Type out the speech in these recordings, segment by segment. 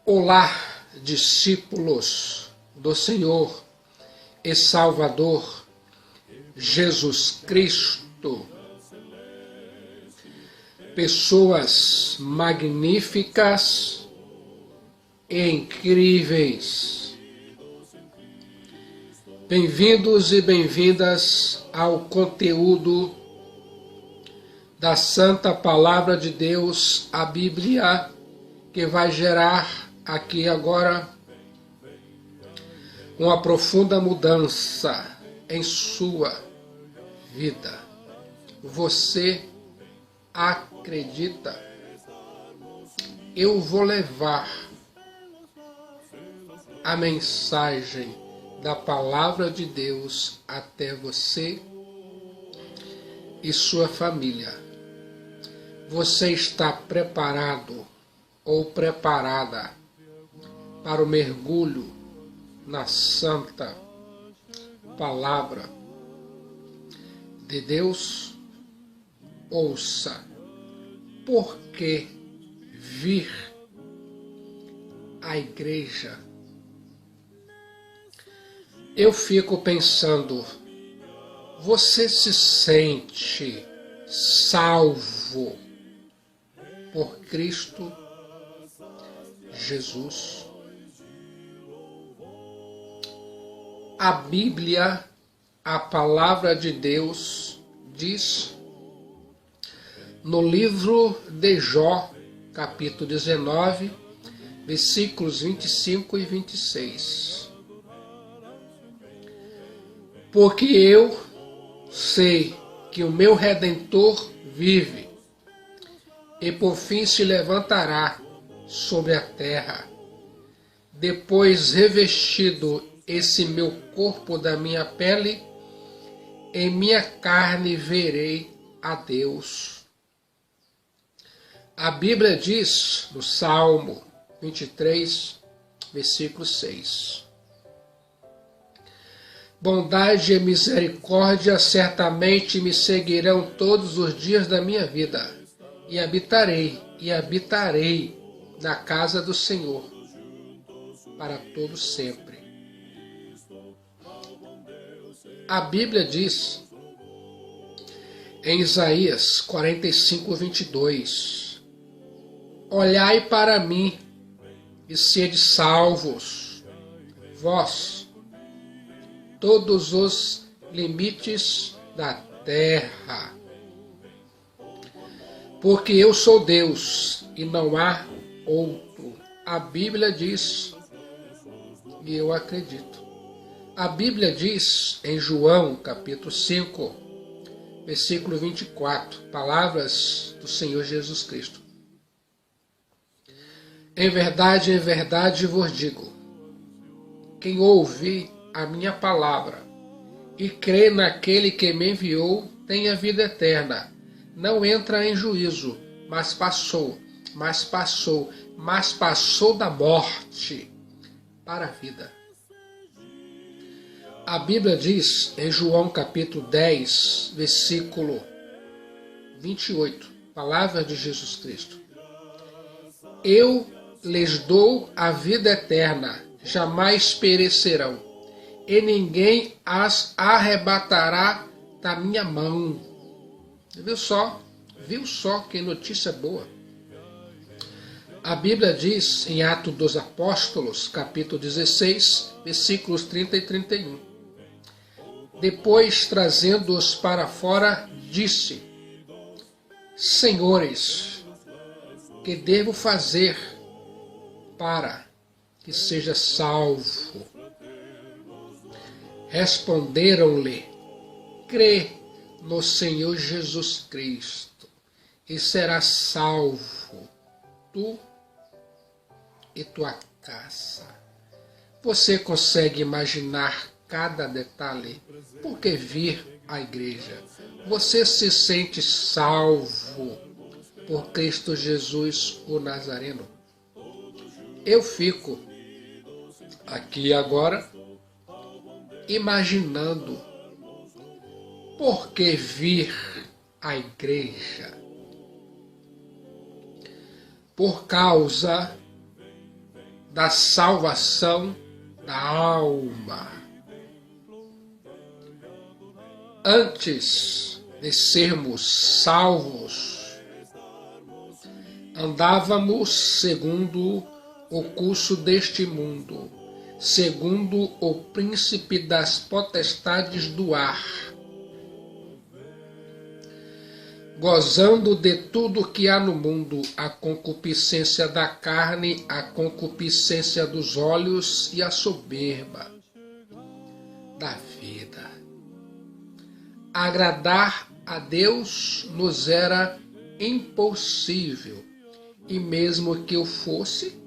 Olá, discípulos do Senhor e Salvador Jesus Cristo, pessoas magníficas e incríveis. Bem-vindos e bem-vindas ao conteúdo da Santa Palavra de Deus, a Bíblia, que vai gerar aqui agora uma profunda mudança em sua vida. Você acredita? Eu vou levar a mensagem da Palavra de Deus até você e sua família. Você está preparado ou preparada para o mergulho na Santa Palavra de Deus? Ouça, por que vir à igreja? Eu fico pensando, você se sente salvo por Cristo Jesus? A Bíblia, a Palavra de Deus, diz no livro de Jó, capítulo 19, versículos 25 e 26. Porque eu sei que o meu Redentor vive, e por fim se levantará sobre a terra. Depois, revestido esse meu corpo da minha pele, em minha carne verei a Deus. A Bíblia diz no Salmo 23, versículo 6. Bondade e misericórdia certamente me seguirão todos os dias da minha vida, e habitarei na casa do Senhor para todo sempre. A Bíblia diz em Isaías 45, 22, olhai para mim e sede salvos, vós, todos os limites da terra, porque eu sou Deus e não há outro. A Bíblia diz, e eu acredito. A Bíblia diz em João, capítulo 5, versículo 24, palavras do Senhor Jesus Cristo. Em verdade vos digo, quem ouve a minha palavra e crê naquele que me enviou tem a vida eterna. Não entra em juízo, mas passou da morte para a vida. A Bíblia diz em João capítulo 10, versículo 28, palavras de Jesus Cristo. Eu lhes dou a vida eterna, jamais perecerão, e ninguém as arrebatará da minha mão. Viu só que notícia boa. A Bíblia diz em Atos dos Apóstolos, capítulo 16, versículos 30 e 31. Depois, trazendo-os para fora, disse, Senhores, que devo fazer para que seja salvo? Responderam-lhe, crê no Senhor Jesus Cristo, e serás salvo, tu e tua casa. Você consegue imaginar cada detalhe? Por que vir à igreja? Você se sente salvo por Cristo Jesus, o Nazareno? Eu fico aqui agora imaginando por que vir à igreja? Por causa da salvação da alma. Antes de sermos salvos, andávamos segundo o curso deste mundo, segundo o príncipe das potestades do ar, gozando de tudo que há no mundo, a concupiscência da carne, a concupiscência dos olhos e a soberba da vida. Agradar a Deus nos era impossível, e mesmo que o fosse,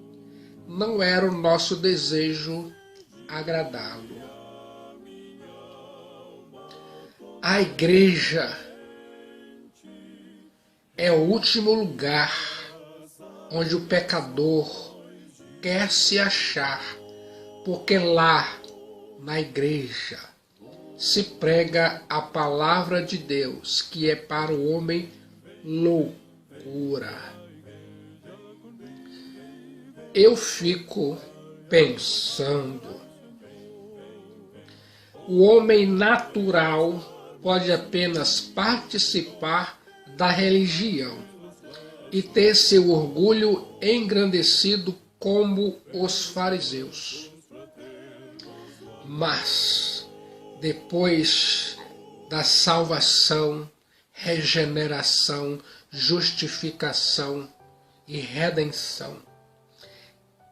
não era o nosso desejo agradá-lo. A igreja é o último lugar onde o pecador quer se achar, porque lá, na igreja, se prega a palavra de Deus, que é para o homem loucura. Eu fico pensando, o homem natural pode apenas participar da religião e ter seu orgulho engrandecido como os fariseus. Mas, depois da salvação, regeneração, justificação e redenção,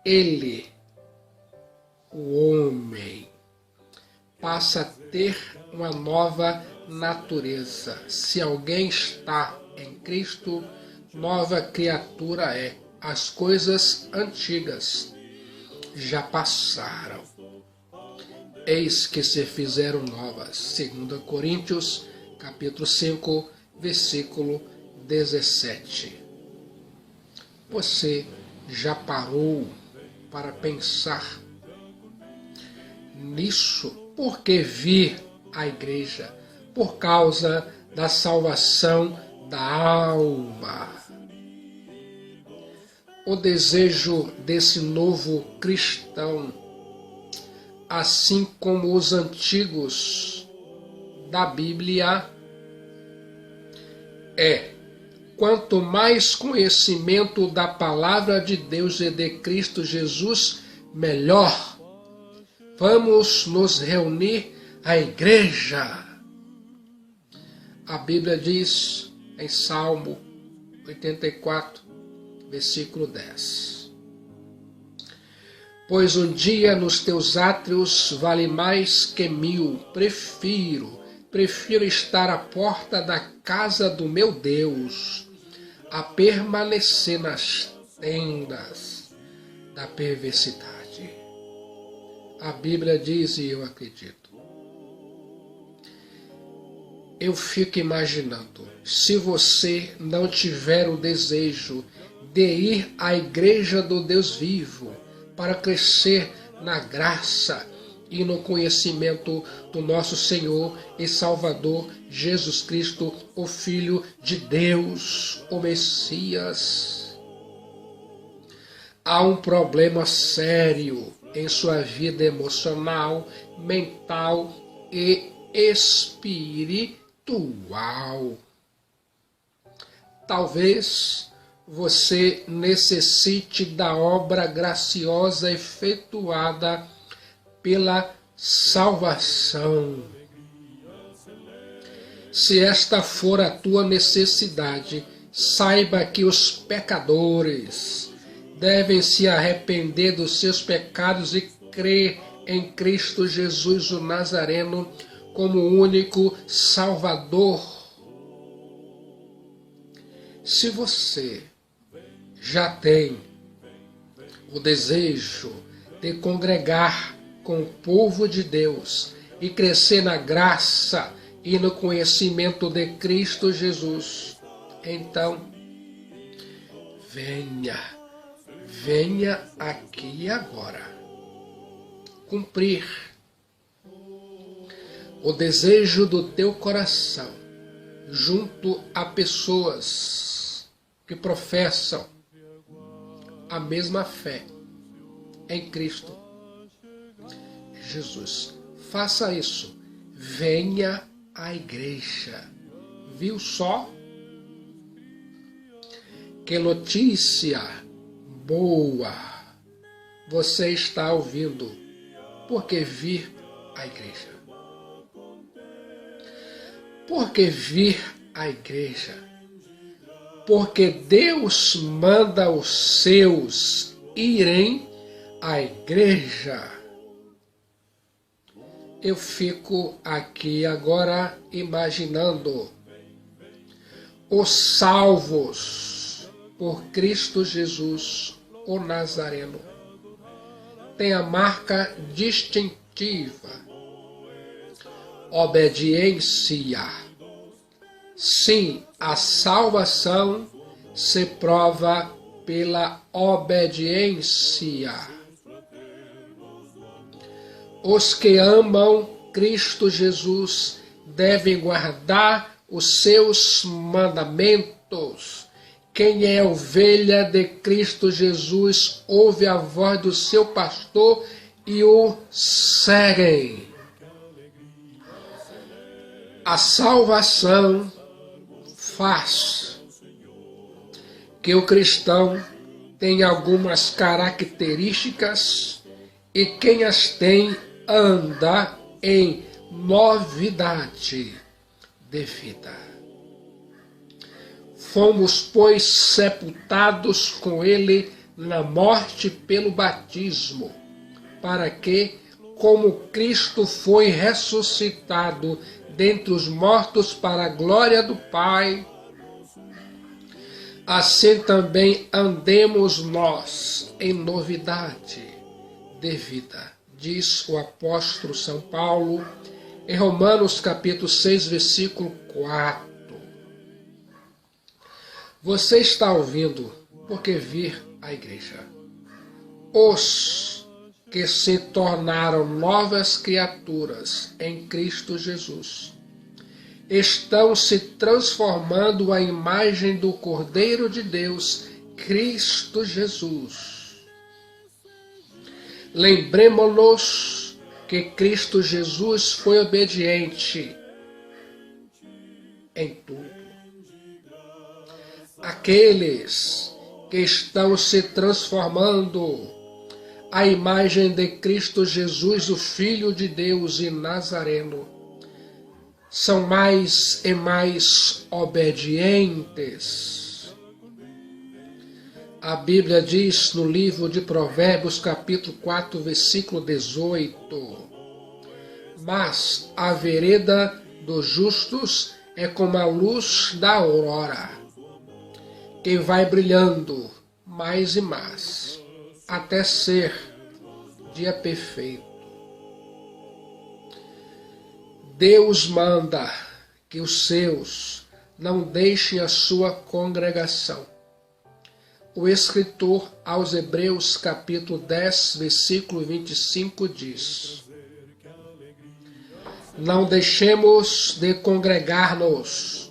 ele, o homem, passa a ter uma nova natureza. Se alguém está em Cristo, nova criatura é. As coisas antigas já passaram, eis que se fizeram novas. 2 Coríntios, capítulo 5, versículo 17. Você já parou para pensar nisso? Por que vir à igreja? Por causa da salvação da alma. O desejo desse novo cristão, assim como os antigos da Bíblia, é: quanto mais conhecimento da palavra de Deus e de Cristo Jesus, melhor. Vamos nos reunir à igreja. A Bíblia diz em Salmo 84, versículo 10. Pois um dia nos teus átrios vale mais que 1000. Prefiro estar à porta da casa do meu Deus, a permanecer nas tendas da perversidade. A Bíblia diz, e eu acredito. Eu fico imaginando, se você não tiver o desejo de ir à igreja do Deus vivo para crescer na graça e no conhecimento do nosso Senhor e Salvador Jesus Cristo, o Filho de Deus, o Messias, há um problema sério em sua vida emocional, mental e espiritual. Talvez você necessite da obra graciosa efetuada pela salvação. Se esta for a tua necessidade, saiba que os pecadores devem se arrepender dos seus pecados e crer em Cristo Jesus o Nazareno como o único Salvador. Se você já tem o desejo de congregar com o povo de Deus e crescer na graça e no conhecimento de Cristo Jesus, então venha aqui agora cumprir o desejo do teu coração junto a pessoas que professam a mesma fé em Cristo Jesus. Faça isso. Venha à igreja. Viu só? Que notícia boa você está ouvindo. Por que vir à igreja? Por que vir à igreja? Porque Deus manda os seus irem à igreja. Eu fico aqui agora imaginando os salvos por Cristo Jesus, o Nazareno. Tem a marca distintiva: obediência. Sim, a salvação se prova pela obediência. Os que amam Cristo Jesus devem guardar os seus mandamentos. Quem é ovelha de Cristo Jesus ouve a voz do seu pastor e o seguem. A salvação faz que o cristão tenha algumas características e quem as tem anda em novidade de vida. Fomos, pois, sepultados com ele na morte pelo batismo, para que, como Cristo foi ressuscitado dentre os mortos para a glória do Pai, assim também andemos nós em novidade de vida, diz o apóstolo São Paulo em Romanos capítulo 6, versículo 4. Você está ouvindo porque vir à igreja. Os que se tornaram novas criaturas em Cristo Jesus estão se transformando à imagem do Cordeiro de Deus, Cristo Jesus. Lembremos-nos que Cristo Jesus foi obediente em tudo. Aqueles que estão se transformando à imagem de Cristo Jesus, o Filho de Deus e Nazareno, são mais e mais obedientes. A Bíblia diz no livro de Provérbios, capítulo 4, versículo 18: mas a vereda dos justos é como a luz da aurora, que vai brilhando mais e mais, até ser dia perfeito. Deus manda que os seus não deixem a sua congregação. O escritor aos Hebreus, capítulo 10, versículo 25, diz: não deixemos de congregar-nos,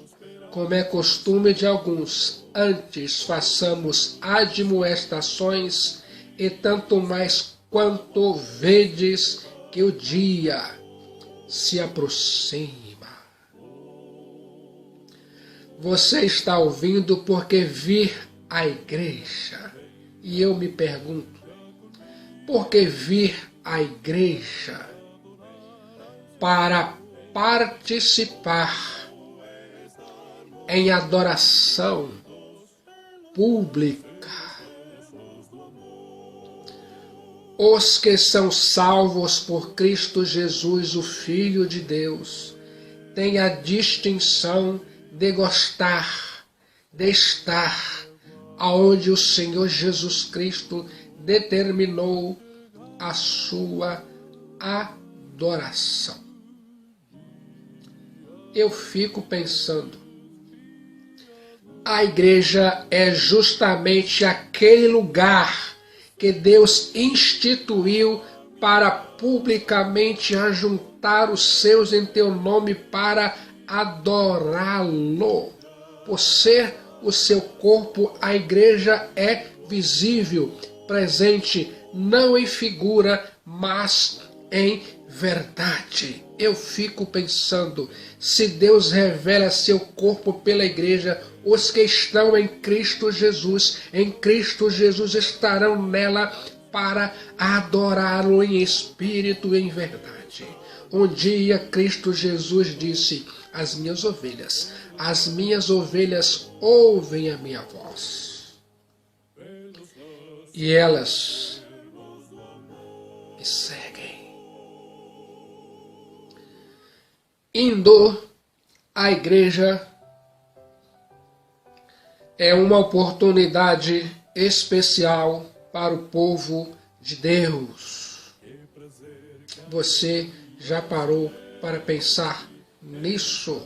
como é costume de alguns, antes façamos admoestações, e tanto mais quanto vedes que o dia se aproxima. Você está ouvindo porque vir à igreja. E eu me pergunto, por que vir à igreja? Para participar em adoração pública. Os que são salvos por Cristo Jesus, o Filho de Deus, têm a distinção de gostar, de estar aonde o Senhor Jesus Cristo determinou a sua adoração. Eu fico pensando, a igreja é justamente aquele lugar que Deus instituiu para publicamente ajuntar os seus em teu nome para adorá-lo. Por ser o seu corpo, a igreja é visível, presente não em figura, mas em verdade. Eu fico pensando, se Deus revela seu corpo pela igreja, os que estão em Cristo Jesus estarão nela para adorá-lo em espírito e em verdade. Um dia Cristo Jesus disse: as minhas ovelhas ouvem a minha voz. E elas me seguem. Indo à igreja é uma oportunidade especial para o povo de Deus. Você já parou para pensar nisso?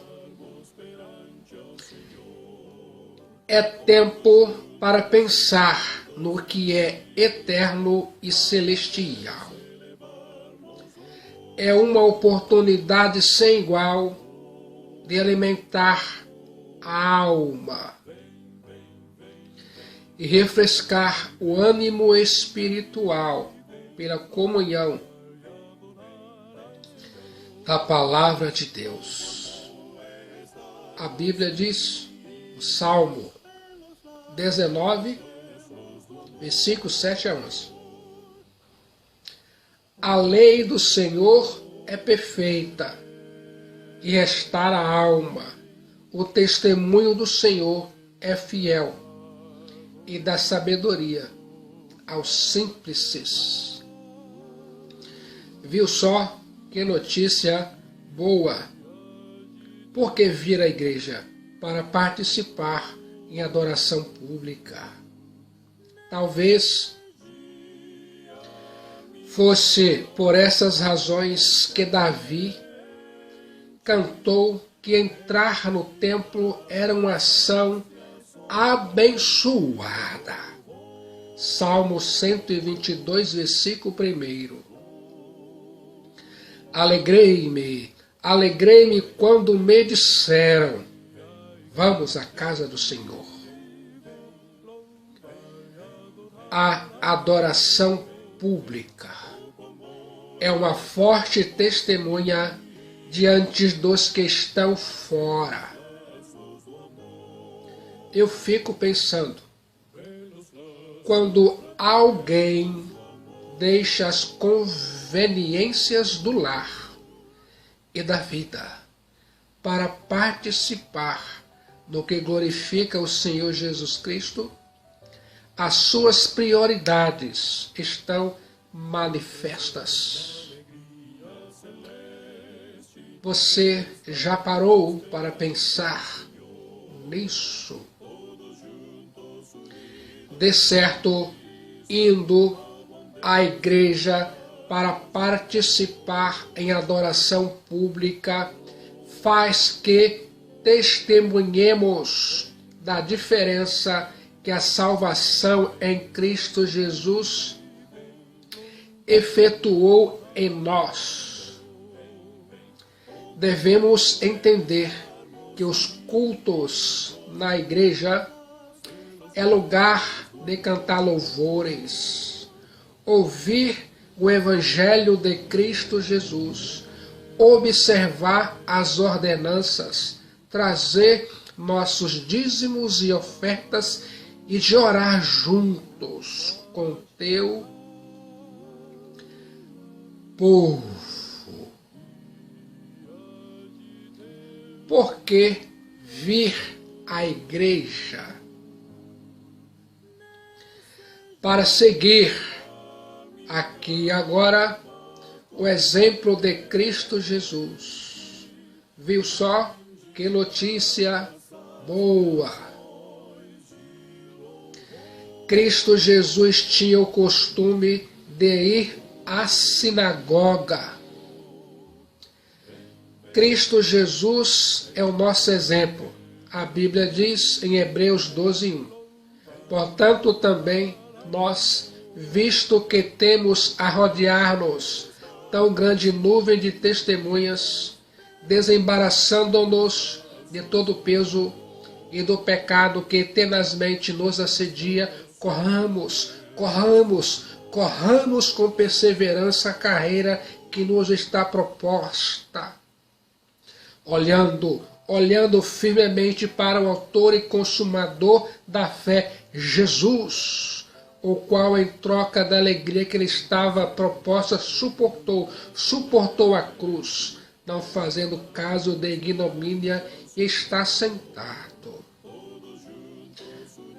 É tempo para pensar no que é eterno e celestial. É uma oportunidade sem igual de alimentar a alma e refrescar o ânimo espiritual pela comunhão da palavra de Deus. A Bíblia diz, no Salmo 19, versículos 7 a 11. A lei do Senhor é perfeita e restaura a alma. O testemunho do Senhor é fiel e dá sabedoria aos simples. Viu só que notícia boa? Por que vir à igreja? Para participar em adoração pública. Talvez fosse por essas razões que Davi cantou que entrar no templo era uma ação abençoada. Salmo 122, versículo 1. Alegrei-me quando me disseram: vamos à casa do Senhor. A adoração pública é uma forte testemunha diante dos que estão fora. Eu fico pensando, quando alguém deixa as conveniências do lar e da vida para participar no que glorifica o Senhor Jesus Cristo, as suas prioridades estão manifestas. Você já parou para pensar nisso? De certo, indo à igreja para participar em adoração pública faz que testemunhemos da diferença que a salvação em Cristo Jesus efetuou em nós. Devemos entender que os cultos na igreja é lugar de cantar louvores, ouvir o Evangelho de Cristo Jesus, observar as ordenanças, trazer nossos dízimos e ofertas e de orar juntos com teu povo. Por que vir à igreja? Para seguir aqui agora o exemplo de Cristo Jesus. Viu só que notícia boa? Cristo Jesus tinha o costume de ir à sinagoga. Cristo Jesus é o nosso exemplo. A Bíblia diz em Hebreus 12:1. Portanto, também nós, visto que temos a rodear-nos tão grande nuvem de testemunhas, desembaraçando-nos de todo o peso e do pecado que tenazmente nos assedia, corramos corramos com perseverança a carreira que nos está proposta, olhando firmemente para o autor e consumador da fé, Jesus, o qual, em troca da alegria que lhe estava proposta, suportou a cruz, não fazendo caso da ignomínia, e está sentado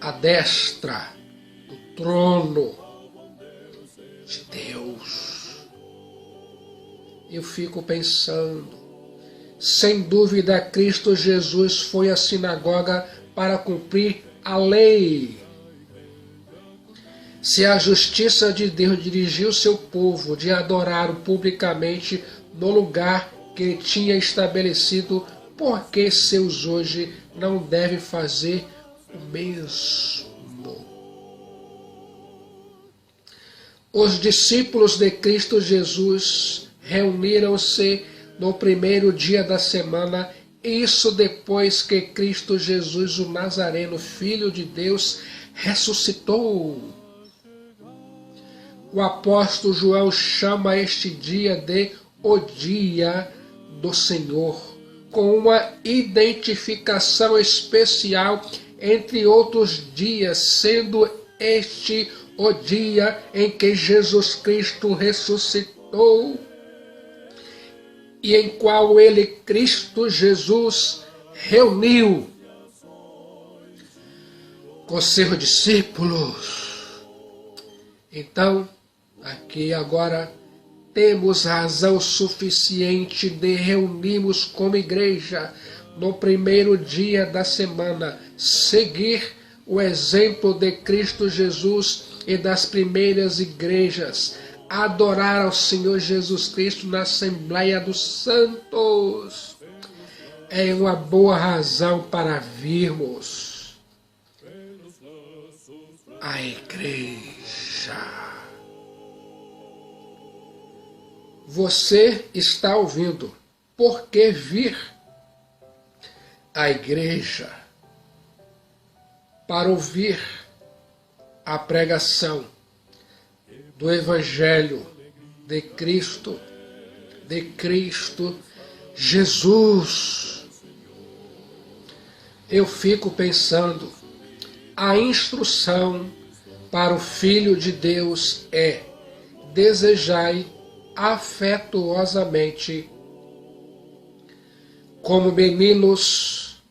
à destra do trono de Deus. Eu fico pensando, sem dúvida, Cristo Jesus foi à sinagoga para cumprir a lei. Se a justiça de Deus dirigiu seu povo de adorá-lo publicamente no lugar que ele tinha estabelecido, por que seus hoje não devem fazer o mesmo? Os discípulos de Cristo Jesus reuniram-se no primeiro dia da semana, isso depois que Cristo Jesus, o Nazareno, Filho de Deus, ressuscitou. O apóstolo João chama este dia de o dia do Senhor, com uma identificação especial entre outros dias, sendo este o dia em que Jesus Cristo ressuscitou e em qual ele, Cristo Jesus, reuniu com seus discípulos. Então, aqui agora temos razão suficiente de reunirmos como igreja no primeiro dia da semana, seguir o exemplo de Cristo Jesus e das primeiras igrejas, adorar ao Senhor Jesus Cristo na Assembleia dos Santos. É uma boa razão para virmos à igreja. Você está ouvindo, por que vir à igreja? Para ouvir a pregação do Evangelho de Cristo Jesus. Eu fico pensando, a instrução para o Filho de Deus é: desejai afetuosamente, como meninos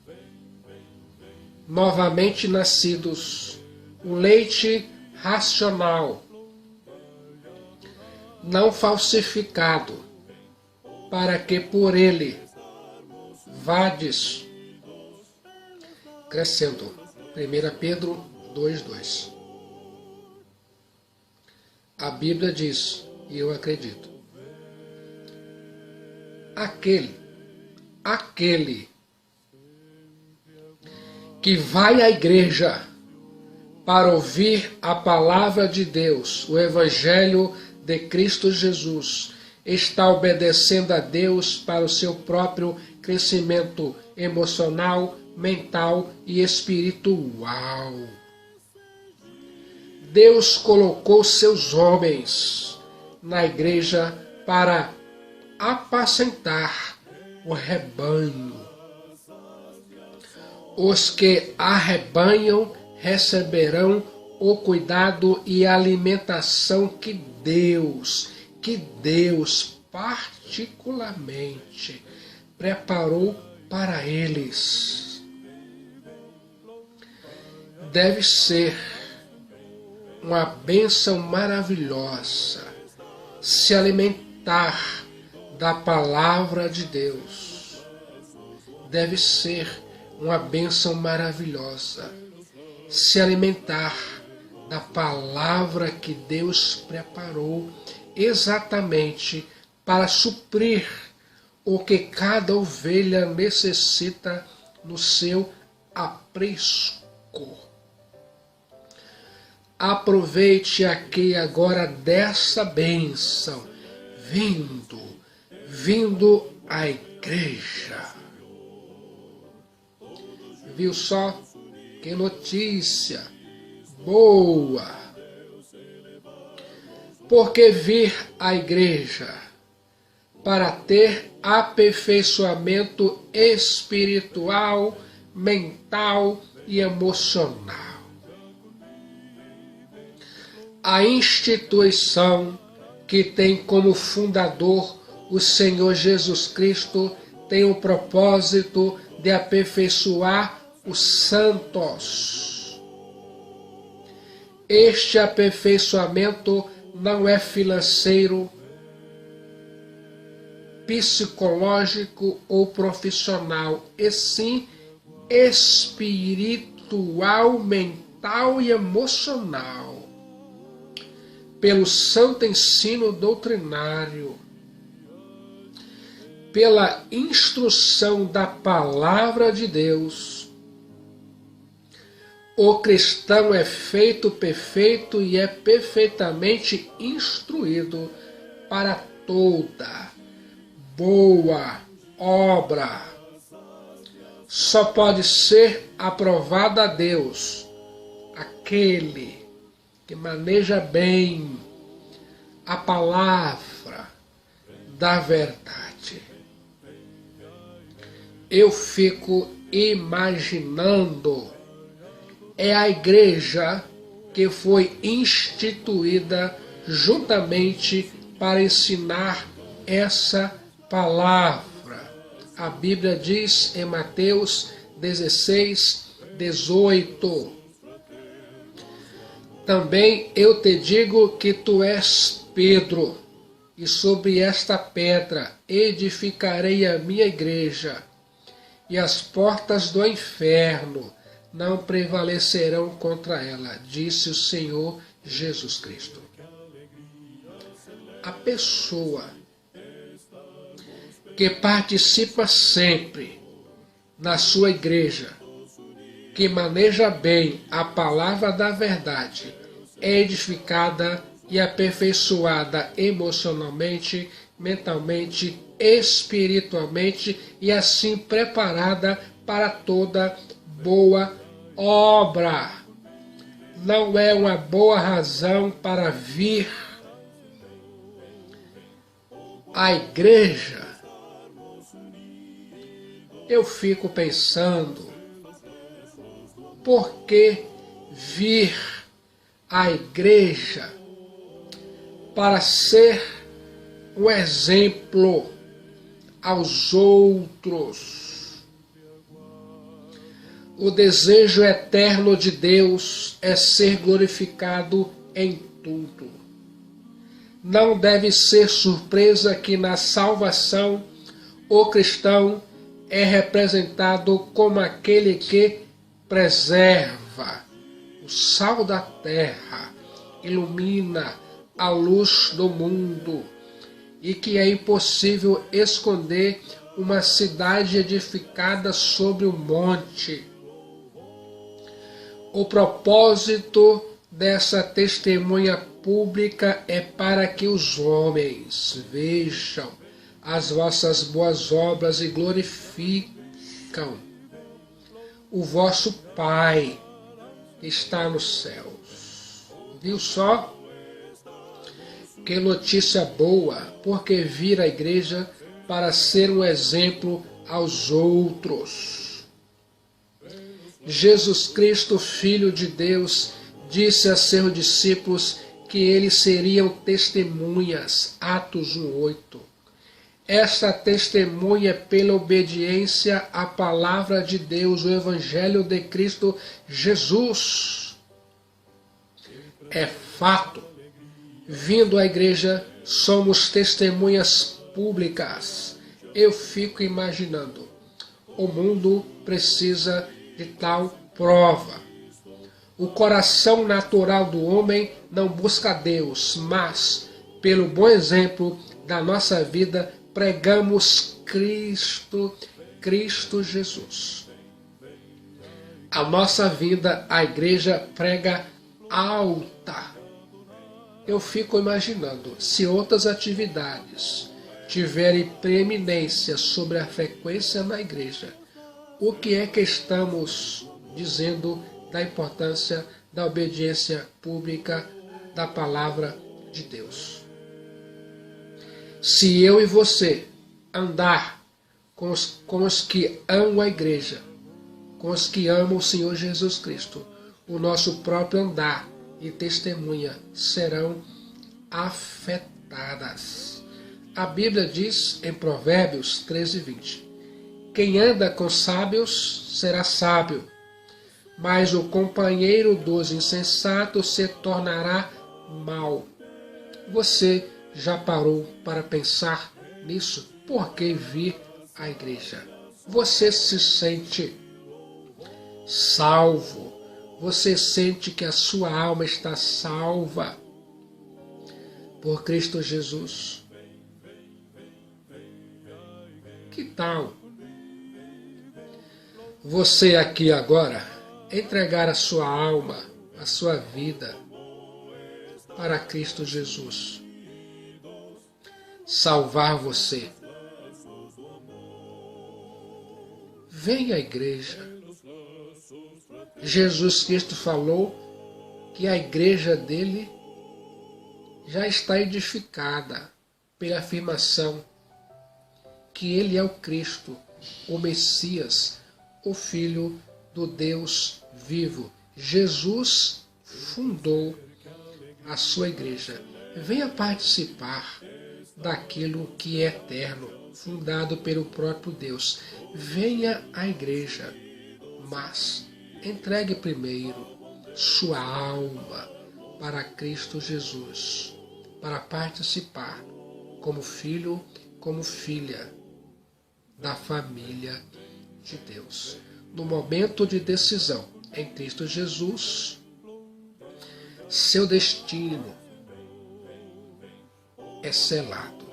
novamente nascidos, o leite racional, não falsificado, para que por ele vades crescendo. 1 Pedro 2:2. A Bíblia diz, e eu acredito, aquele que vai à igreja para ouvir a palavra de Deus, o Evangelho de Cristo Jesus, está obedecendo a Deus para o seu próprio crescimento emocional, mental e espiritual. Deus colocou seus homens na igreja para apacentar o rebanho. Os que arrebanham receberão o cuidado e a alimentação que Deus particularmente preparou para eles. Deve ser uma bênção maravilhosa se alimentar da palavra de Deus. Deve ser uma bênção maravilhosa se alimentar da palavra que Deus preparou exatamente para suprir o que cada ovelha necessita no seu aprisco. Aproveite aqui agora dessa bênção, vindo à igreja. Viu só? Que notícia boa! Porque vir à igreja para ter aperfeiçoamento espiritual, mental e emocional. A instituição que tem como fundador o Senhor Jesus Cristo tem o propósito de aperfeiçoar os santos. Este aperfeiçoamento não é financeiro, psicológico ou profissional, e sim espiritual, mental e emocional, pelo santo ensino doutrinário, pela instrução da palavra de Deus. O cristão é feito perfeito e é perfeitamente instruído para toda boa obra. Só pode ser aprovado a Deus aquele que maneja bem a palavra da verdade. Eu fico imaginando, é a igreja que foi instituída juntamente para ensinar essa palavra. A Bíblia diz em Mateus 16, 18. Também eu te digo que tu és Pedro, e sobre esta pedra edificarei a minha igreja, e as portas do inferno não prevalecerão contra ela, disse o Senhor Jesus Cristo. A pessoa que participa sempre na sua igreja, que maneja bem a palavra da verdade, é edificada e aperfeiçoada emocionalmente, mentalmente, espiritualmente e assim preparada para toda boa obra. Não é uma boa razão para vir à igreja. Eu fico pensando, por que vir à igreja? Para ser um exemplo aos outros. O desejo eterno de Deus é ser glorificado em tudo. Não deve ser surpresa que na salvação o cristão é representado como aquele que preserva o sal da terra, ilumina a luz do mundo, e que é impossível esconder uma cidade edificada sobre um monte. O propósito dessa testemunha pública é para que os homens vejam as vossas boas obras e glorificam o vosso Pai que está nos céus. Viu só? Que notícia boa, porque vir à igreja para ser um exemplo aos outros. Jesus Cristo, Filho de Deus, disse a seus discípulos que eles seriam testemunhas. Atos 1:8. Esta testemunha pela obediência à palavra de Deus, o Evangelho de Cristo Jesus. É fato. Vindo à igreja, somos testemunhas públicas. Eu fico imaginando, o mundo precisa de tal prova. O coração natural do homem não busca Deus, mas, pelo bom exemplo da nossa vida, pregamos Cristo Jesus. A nossa vida, a igreja prega alta. Eu fico imaginando, se outras atividades tiverem preeminência sobre a frequência na igreja, o que é que estamos dizendo da importância da obediência pública da palavra de Deus. Se eu e você andar com os que amam a igreja, com os que amam o Senhor Jesus Cristo, o nosso próprio andar e testemunha serão afetadas. A Bíblia diz em Provérbios 13:20: quem anda com sábios será sábio, mas o companheiro dos insensatos se tornará mau. Você já parou para pensar nisso? Por que vir à igreja? Você se sente salvo? Você sente que a sua alma está salva por Cristo Jesus? Que tal você aqui agora entregar a sua alma, a sua vida para Cristo Jesus? Salvar você. Venha à igreja. Jesus Cristo falou que a igreja dele já está edificada pela afirmação que ele é o Cristo, o Messias, o Filho do Deus vivo. Jesus fundou a sua igreja. Venha participar daquilo que é eterno, fundado pelo próprio Deus. Venha à igreja, mas entregue primeiro sua alma para Cristo Jesus, para participar como filho, como filha da família de Deus. No momento de decisão em Cristo Jesus, seu destino é selado.